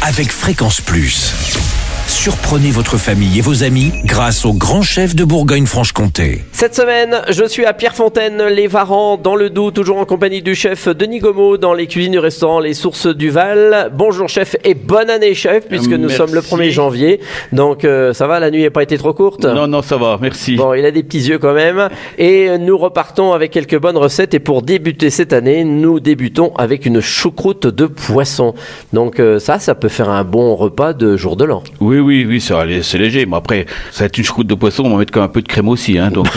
avec Fréquence Plus. Surprenez votre famille et vos amis grâce au grand chef de Bourgogne-Franche-Comté. Cette semaine, je suis à Pierrefontaine-les-Varans, dans le Doubs, toujours en compagnie du chef Denis Gomeau, dans les cuisines du restaurant Les Sources du Val. Bonjour chef et bonne année chef, puisque nous sommes le 1er janvier. Donc ça va, la nuit n'a pas été trop courte? Non, ça va, merci. Bon, il a des petits yeux quand même. Et nous repartons avec quelques bonnes recettes. Et pour débuter cette année, nous débutons avec une choucroute de poisson. Donc ça peut faire un bon repas de jour de l'an. Oui, c'est léger. Mais après, ça va être une choucroute de poisson, on va mettre quand même un peu de crème aussi. Hein, donc,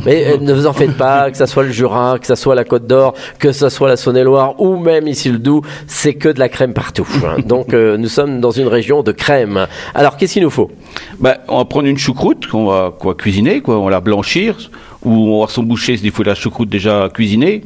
Mais ne vous en faites pas, que ça soit le Jura, que ça soit la Côte d'Or, que ça soit la Saône-et-Loire ou même ici le Doubs, c'est que de la crème partout. Donc nous sommes dans une région de crème. Alors qu'est-ce qu'il nous faut? On va prendre une choucroute qu'on va cuisiner, on va la blanchir, ou on va son boucher s'il faut la choucroute déjà cuisinée.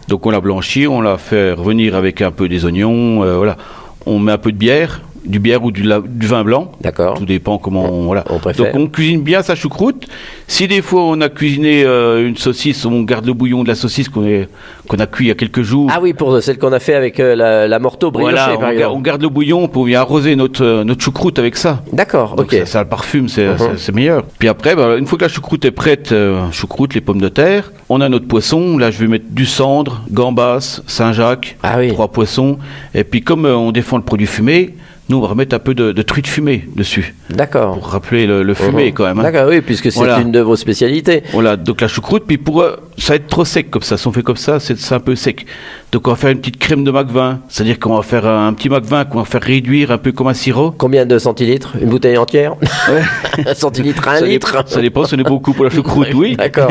Donc on la blanchit, on la fait revenir avec un peu des oignons, voilà. On met un peu de bière. Du bière ou du vin blanc. D'accord. Tout dépend comment on préfère. Donc on cuisine bien sa choucroute. Si des fois on a cuisiné une saucisse, on garde le bouillon de la saucisse qu'on a cuit il y a quelques jours. Ah oui, pour celle qu'on a fait avec la morteau briochée, par exemple. On garde le bouillon pour bien arroser notre choucroute avec ça. D'accord, donc ok. Ça le parfume, c'est meilleur. Puis après, une fois que la choucroute est prête, choucroute, les pommes de terre, on a notre poisson. Là, je vais mettre du cendre, gambas, Saint-Jacques, 3 poissons. Et puis comme on défend le produit fumé, nous, on va remettre un peu de truite fumée dessus. D'accord. Pour rappeler le fumé, quand même. Hein. D'accord, oui, puisque c'est une de vos spécialités. Voilà, donc la choucroute, puis ça va être trop sec comme ça. Si on fait comme ça, c'est un peu sec. Donc on va faire une petite crème de Mac-vin. C'est-à-dire qu'on va faire un petit Mac-vin qu'on va faire réduire un peu comme un sirop. Combien de centilitres? Une bouteille entière? Un centilitre, un litre? Ça dépend, ce n'est pas beaucoup pour la choucroute, oui. D'accord.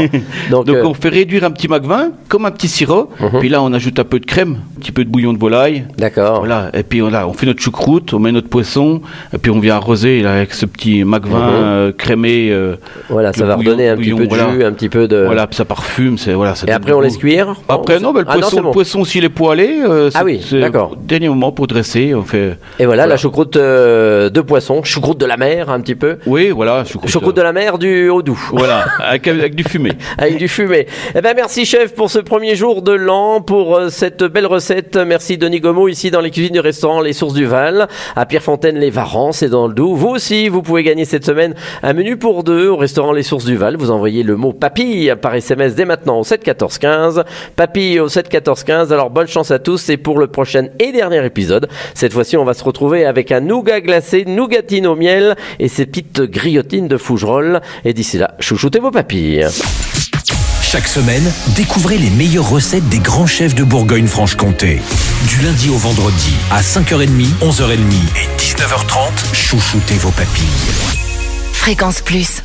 Donc on fait réduire un petit Mac-vin, comme un petit sirop. Puis là, on ajoute un peu de crème, un petit peu de bouillon de volaille. D'accord. Voilà. Et puis on fait notre choucroute, on met notre poisson, et puis on vient arroser là, avec ce petit Mac-vin crémé. Voilà, ça va redonner un petit peu de jus, un petit peu de... Voilà, ça parfume. Et après, on laisse cuire? Après, non, le poisson, s'il est poilé, c'est d'accord. Dernier moment pour dresser. On fait, et voilà, la choucroute de poisson, choucroute de la mer, un petit peu. Oui, voilà. Choucroute de la mer du Haut-Doubs. Voilà, avec du fumé. Avec du fumé. Eh bien, merci, chef, pour ce premier jour de l'an, pour cette belle recette. Merci, Denis Gomeau, ici dans les cuisines du restaurant Les Sources du Val, à Pierrefontaine-les-Varans, c'est dans le Doubs. Vous aussi, vous pouvez gagner cette semaine un menu pour 2 au restaurant Les Sources du Val. Vous envoyez le mot papille par SMS dès maintenant au 7 14 15. Papille au 7 14 15. Alors, bonne chance à tous et pour le prochain et dernier épisode. Cette fois-ci, on va se retrouver avec un nougat glacé, nougatine au miel et ces petites grillotines de Fougerolles. Et d'ici là, chouchoutez vos papilles. Chaque semaine, découvrez les meilleures recettes des grands chefs de Bourgogne-Franche-Comté. Du lundi au vendredi, à 5h30, 11h30 et 19h30, chouchoutez vos papilles. Fréquence Plus.